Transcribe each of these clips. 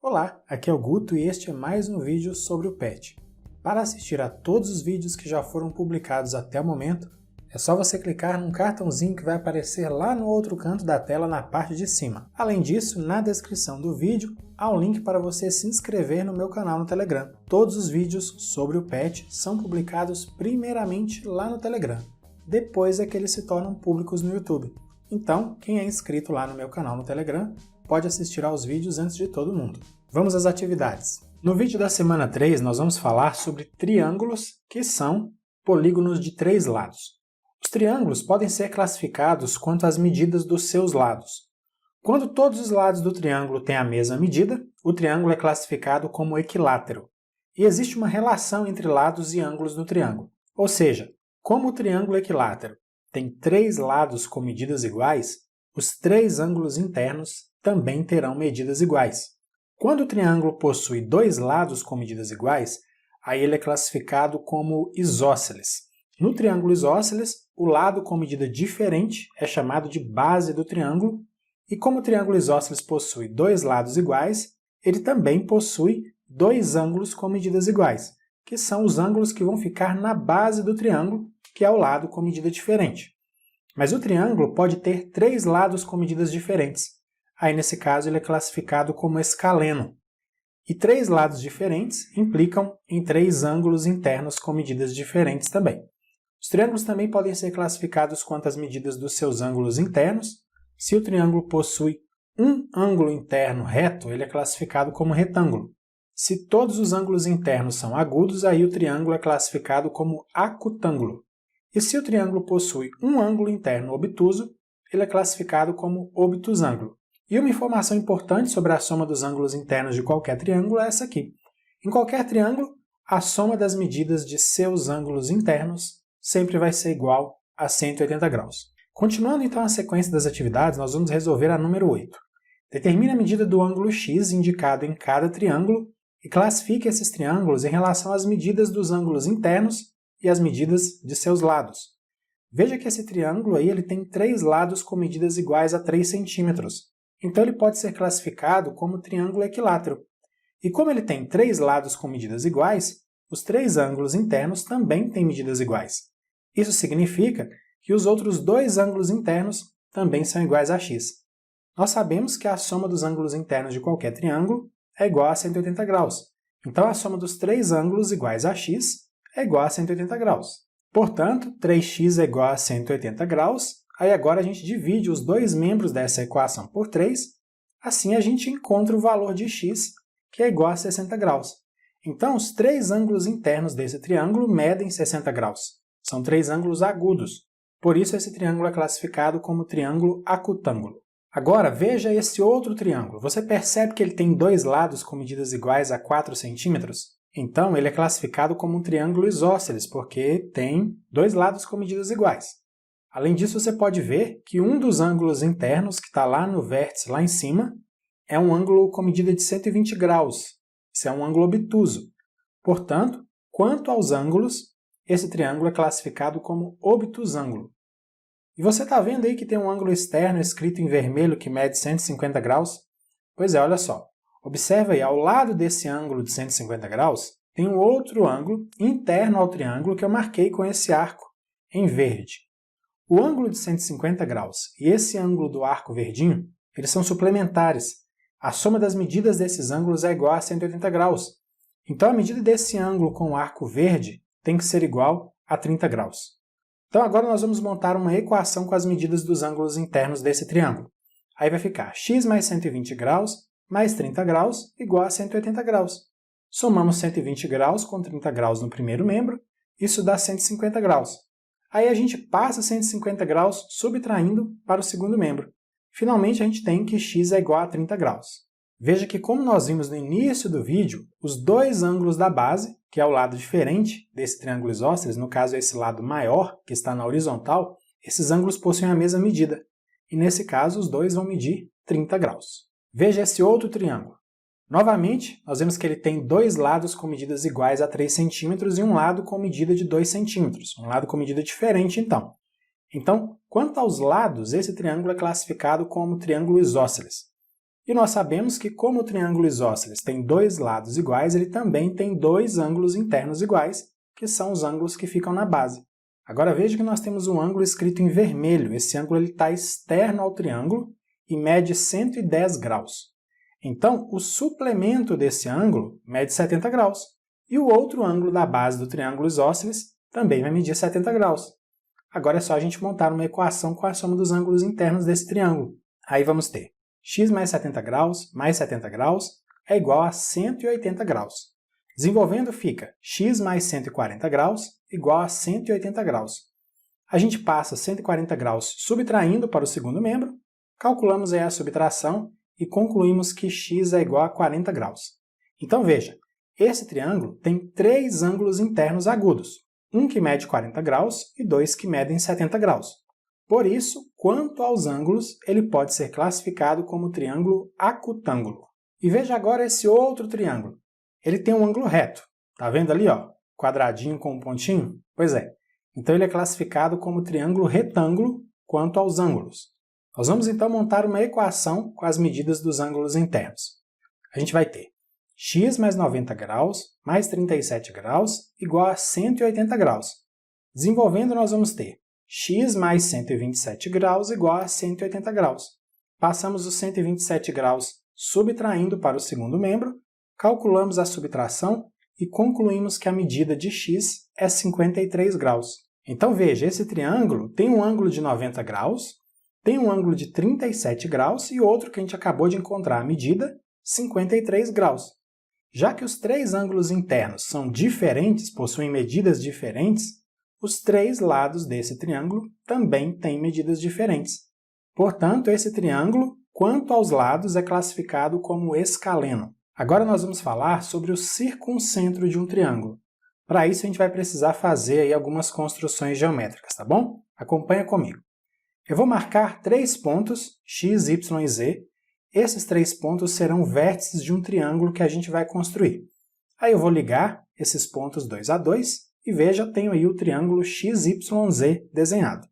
Olá, aqui é o Guto e este é mais um vídeo sobre o PET. Para assistir a todos os vídeos que já foram publicados até o momento, é só você clicar num cartãozinho que vai aparecer lá no outro canto da tela na parte de cima. Além disso, na descrição do vídeo há um link para você se inscrever no meu canal no Telegram. Todos os vídeos sobre o PET são publicados primeiramente lá no Telegram, depois é que eles se tornam públicos no YouTube. Então, quem é inscrito lá no meu canal no Telegram pode assistir aos vídeos antes de todo mundo. Vamos às atividades. No vídeo da semana 3, nós vamos falar sobre triângulos que são polígonos de 3 lados. Os triângulos podem ser classificados quanto às medidas dos seus lados. Quando todos os lados do triângulo têm a mesma medida, o triângulo é classificado como equilátero. E existe uma relação entre lados e ângulos do triângulo. Ou seja, como o triângulo equilátero tem 3 lados com medidas iguais, os 3 ângulos internos também terão medidas iguais. Quando o triângulo possui 2 lados com medidas iguais, aí ele é classificado como isósceles. No triângulo isósceles, o lado com medida diferente é chamado de base do triângulo, e como o triângulo isósceles possui 2 lados iguais, ele também possui 2 ângulos com medidas iguais, que são os ângulos que vão ficar na base do triângulo, que é o lado com medida diferente. Mas o triângulo pode ter 3 lados com medidas diferentes. Aí, nesse caso, ele é classificado como escaleno. E 3 lados diferentes implicam em 3 ângulos internos com medidas diferentes também. Os triângulos também podem ser classificados quanto às medidas dos seus ângulos internos. Se o triângulo possui um ângulo interno reto, ele é classificado como retângulo. Se todos os ângulos internos são agudos, aí o triângulo é classificado como acutângulo. E se o triângulo possui um ângulo interno obtuso, ele é classificado como obtusângulo. E uma informação importante sobre a soma dos ângulos internos de qualquer triângulo é essa aqui. Em qualquer triângulo, a soma das medidas de seus ângulos internos sempre vai ser igual a 180 graus. Continuando então a sequência das atividades, nós vamos resolver a número 8. Determine a medida do ângulo x indicado em cada triângulo e classifique esses triângulos em relação às medidas dos ângulos internos e as medidas de seus lados. Veja que esse triângulo aí ele tem 3 lados com medidas iguais a 3 centímetros. Então ele pode ser classificado como triângulo equilátero. E como ele tem 3 lados com medidas iguais, os 3 ângulos internos também têm medidas iguais. Isso significa que os outros 2 ângulos internos também são iguais a x. Nós sabemos que a soma dos ângulos internos de qualquer triângulo é igual a 180 graus. Então a soma dos 3 ângulos iguais a x é igual a 180 graus. Portanto, 3x é igual a 180 graus. Aí agora a gente divide os 2 membros dessa equação por 3. Assim a gente encontra o valor de x, que é igual a 60 graus. Então, os 3 ângulos internos desse triângulo medem 60 graus. São 3 ângulos agudos. Por isso, esse triângulo é classificado como triângulo acutângulo. Agora, veja esse outro triângulo. Você percebe que ele tem 2 lados com medidas iguais a 4 centímetros? Então, ele é classificado como um triângulo isósceles, porque tem 2 lados com medidas iguais. Além disso, você pode ver que um dos ângulos internos, que está lá no vértice, lá em cima, é um ângulo com medida de 120 graus. Isso é um ângulo obtuso. Portanto, quanto aos ângulos, esse triângulo é classificado como obtusângulo. E você está vendo aí que tem um ângulo externo escrito em vermelho que mede 150 graus? Pois é, olha só. Observa aí, ao lado desse ângulo de 150 graus, tem um outro ângulo interno ao triângulo que eu marquei com esse arco em verde. O ângulo de 150 graus e esse ângulo do arco verdinho, eles são suplementares. A soma das medidas desses ângulos é igual a 180 graus. Então, a medida desse ângulo com o arco verde tem que ser igual a 30 graus. Então, agora nós vamos montar uma equação com as medidas dos ângulos internos desse triângulo. Aí vai ficar x mais 120 graus mais 30 graus igual a 180 graus. Somamos 120 graus com 30 graus no primeiro membro, isso dá 150 graus. Aí a gente passa 150 graus subtraindo para o segundo membro. Finalmente, a gente tem que x é igual a 30 graus. Veja que, como nós vimos no início do vídeo, os 2 ângulos da base, que é o lado diferente desse triângulo isósceles, no caso esse lado maior, que está na horizontal, esses ângulos possuem a mesma medida. E nesse caso, os 2 vão medir 30 graus. Veja esse outro triângulo. Novamente, nós vemos que ele tem 2 lados com medidas iguais a 3 centímetros e um lado com medida de 2 centímetros. Um lado com medida diferente, então. Então, quanto aos lados, esse triângulo é classificado como triângulo isósceles. E nós sabemos que como o triângulo isósceles tem dois lados iguais, ele também tem dois ângulos internos iguais, que são os ângulos que ficam na base. Agora veja que nós temos um ângulo escrito em vermelho. Esse ângulo está externo ao triângulo e mede 110 graus. Então, o suplemento desse ângulo mede 70 graus. E o outro ângulo da base do triângulo isósceles também vai medir 70 graus. Agora é só a gente montar uma equação com a soma dos ângulos internos desse triângulo. Aí vamos ter x mais 70 graus é igual a 180 graus. Desenvolvendo fica x mais 140 graus igual a 180 graus. A gente passa 140 graus subtraindo para o segundo membro, calculamos aí a subtração e concluímos que x é igual a 40 graus. Então veja, esse triângulo tem três ângulos internos agudos, um que mede 40 graus e dois que medem 70 graus. Por isso, quanto aos ângulos, ele pode ser classificado como triângulo acutângulo. E veja agora esse outro triângulo. Ele tem um ângulo reto. Está vendo ali, ó, quadradinho com um pontinho? Pois é. Então ele é classificado como triângulo retângulo quanto aos ângulos. Nós vamos então montar uma equação com as medidas dos ângulos internos. A gente vai ter x mais 90 graus mais 37 graus igual a 180 graus. Desenvolvendo, nós vamos ter x mais 127 graus igual a 180 graus. Passamos os 127 graus subtraindo para o segundo membro, calculamos a subtração e concluímos que a medida de x é 53 graus. Então veja, esse triângulo tem um ângulo de 90 graus, tem um ângulo de 37 graus e outro que a gente acabou de encontrar a medida, 53 graus. Já que os três ângulos internos são diferentes, possuem medidas diferentes, os três lados desse triângulo também têm medidas diferentes. Portanto, esse triângulo, quanto aos lados, é classificado como escaleno. Agora nós vamos falar sobre o circuncentro de um triângulo. Para isso, a gente vai precisar fazer aí algumas construções geométricas, tá bom? Acompanha comigo. Eu vou marcar três pontos, x, y e z. Esses três pontos serão vértices de um triângulo que a gente vai construir. Aí eu vou ligar esses pontos 2 a 2 e veja, tenho aí o triângulo XYZ desenhado.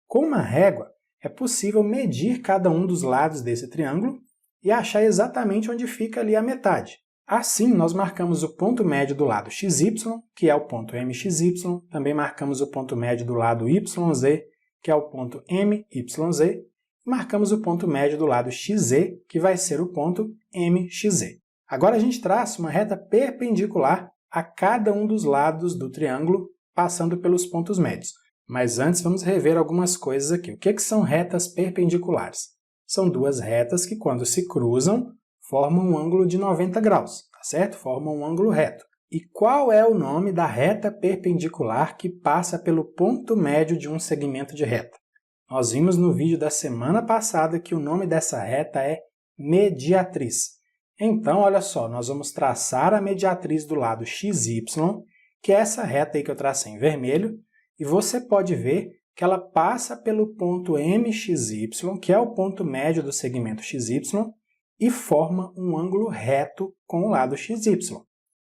Com uma régua, é possível medir cada um dos lados desse triângulo e achar exatamente onde fica ali a metade. Assim, nós marcamos o ponto médio do lado XY, que é o ponto MXY, também marcamos o ponto médio do lado YZ, que é o ponto MYZ, e marcamos o ponto médio do lado XZ, que vai ser o ponto MXZ. Agora a gente traça uma reta perpendicular a cada um dos lados do triângulo, passando pelos pontos médios. Mas antes vamos rever algumas coisas aqui. O que são retas perpendiculares? São duas retas que, quando se cruzam, formam um ângulo de 90 graus, tá certo? Formam um ângulo reto. E qual é o nome da reta perpendicular que passa pelo ponto médio de um segmento de reta? Nós vimos no vídeo da semana passada que o nome dessa reta é mediatriz. Então, olha só, nós vamos traçar a mediatriz do lado XY, que é essa reta aí que eu tracei em vermelho, e você pode ver que ela passa pelo ponto MXY, que é o ponto médio do segmento XY, e forma um ângulo reto com o lado XY.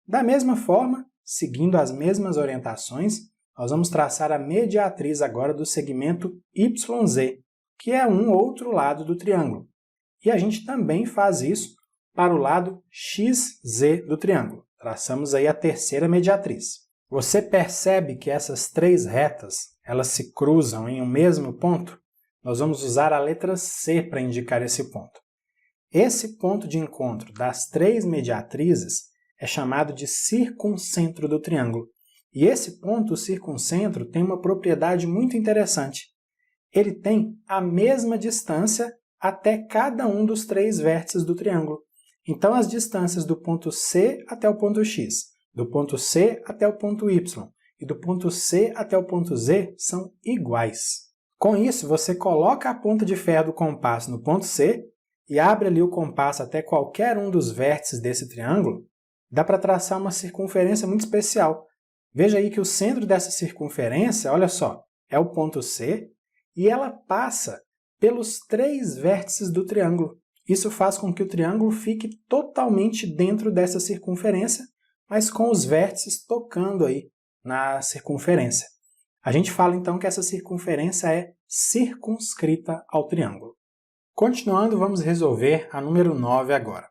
Da mesma forma, seguindo as mesmas orientações, nós vamos traçar a mediatriz agora do segmento YZ, que é um outro lado do triângulo. E a gente também faz isso para o lado XZ do triângulo. Traçamos aí a terceira mediatriz. Você percebe que essas três retas, elas se cruzam em um mesmo ponto? Nós vamos usar a letra C para indicar esse ponto. Esse ponto de encontro das três mediatrizes é chamado de circuncentro do triângulo. E esse ponto, o circuncentro, tem uma propriedade muito interessante. Ele tem a mesma distância até cada um dos três vértices do triângulo. Então, as distâncias do ponto C até o ponto X, do ponto C até o ponto Y e do ponto C até o ponto Z são iguais. Com isso, você coloca a ponta de ferro do compasso no ponto C e abre ali o compasso até qualquer um dos vértices desse triângulo, dá para traçar uma circunferência muito especial. Veja aí que o centro dessa circunferência, olha só, é o ponto C e ela passa pelos três vértices do triângulo. Isso faz com que o triângulo fique totalmente dentro dessa circunferência, mas com os vértices tocando aí na circunferência. A gente fala então que essa circunferência é circunscrita ao triângulo. Continuando, vamos resolver a número 9 agora.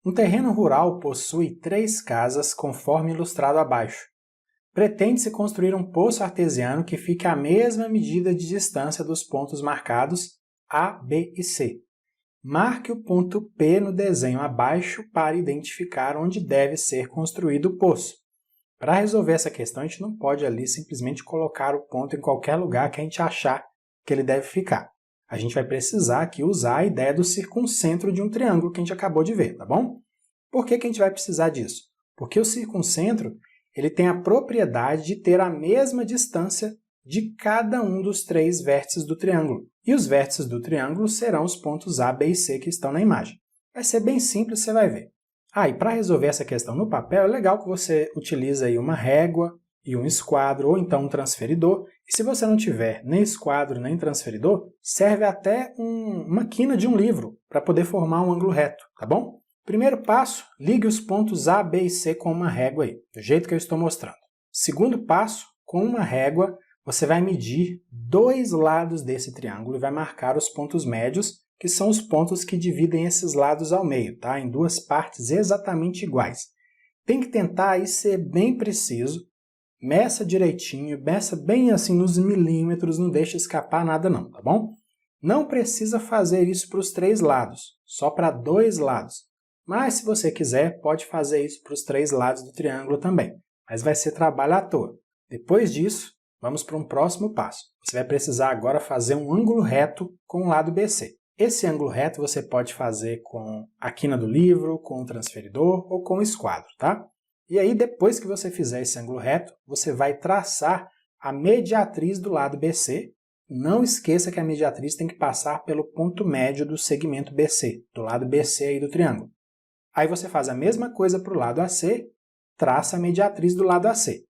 Um terreno rural possui 3 casas conforme ilustrado abaixo. Pretende-se construir um poço artesiano que fique à mesma medida de distância dos pontos marcados A, B e C. Marque o ponto P no desenho abaixo para identificar onde deve ser construído o poço. Para resolver essa questão, a gente não pode ali simplesmente colocar o ponto em qualquer lugar que a gente achar que ele deve ficar. A gente vai precisar aqui usar a ideia do circuncentro de um triângulo que a gente acabou de ver, tá bom? Por que a gente vai precisar disso? Porque o circuncentro ele tem a propriedade de ter a mesma distância de cada um dos 3 vértices do triângulo. E os vértices do triângulo serão os pontos A, B e C que estão na imagem. Vai ser bem simples, você vai ver. E para resolver essa questão no papel, é legal que você utilize aí uma régua e um esquadro, ou então um transferidor. E se você não tiver nem esquadro nem transferidor, serve até uma quina de um livro para poder formar um ângulo reto, tá bom? Primeiro passo, ligue os pontos A, B e C com uma régua aí, do jeito que eu estou mostrando. Segundo passo, com uma régua, você vai medir 2 lados desse triângulo e vai marcar os pontos médios, que são os pontos que dividem esses lados ao meio, tá? Em 2 partes exatamente iguais. Tem que tentar aí ser bem preciso, meça direitinho, meça bem assim nos milímetros, não deixe escapar nada não, tá bom? Não precisa fazer isso para os 3 lados, só para 2 lados. Mas se você quiser, pode fazer isso para os 3 lados do triângulo também, mas vai ser trabalho à toa. Depois disso, vamos para um próximo passo. Você vai precisar agora fazer um ângulo reto com o lado BC. Esse ângulo reto você pode fazer com a quina do livro, com o transferidor ou com o esquadro, tá? E aí, depois que você fizer esse ângulo reto, você vai traçar a mediatriz do lado BC. Não esqueça que a mediatriz tem que passar pelo ponto médio do segmento BC, do lado BC aí do triângulo. Aí você faz a mesma coisa para o lado AC, traça a mediatriz do lado AC.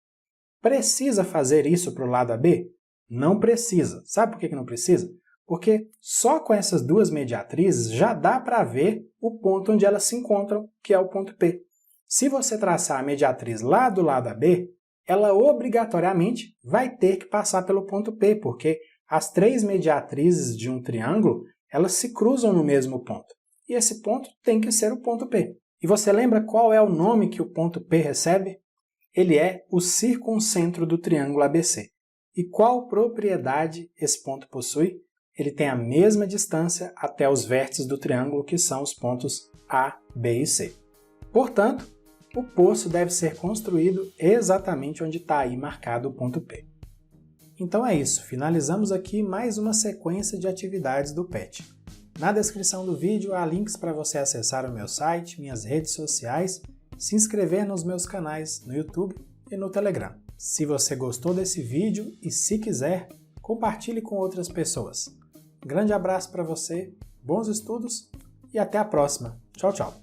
Precisa fazer isso para o lado AB? Não precisa. Sabe por que não precisa? Porque só com essas 2 mediatrizes já dá para ver o ponto onde elas se encontram, que é o ponto P. Se você traçar a mediatriz lá do lado AB, ela obrigatoriamente vai ter que passar pelo ponto P, porque as 3 mediatrizes de um triângulo, elas se cruzam no mesmo ponto. E esse ponto tem que ser o ponto P. E você lembra qual é o nome que o ponto P recebe? Ele é o circuncentro do triângulo ABC. E qual propriedade esse ponto possui? Ele tem a mesma distância até os vértices do triângulo, que são os pontos A, B e C. Portanto, o poço deve ser construído exatamente onde está aí marcado o ponto P. Então é isso, finalizamos aqui mais uma sequência de atividades do PET. Na descrição do vídeo há links para você acessar o meu site, minhas redes sociais, se inscrever nos meus canais no YouTube e no Telegram. Se você gostou desse vídeo e se quiser, compartilhe com outras pessoas. Um grande abraço para você, bons estudos e até a próxima. Tchau, tchau!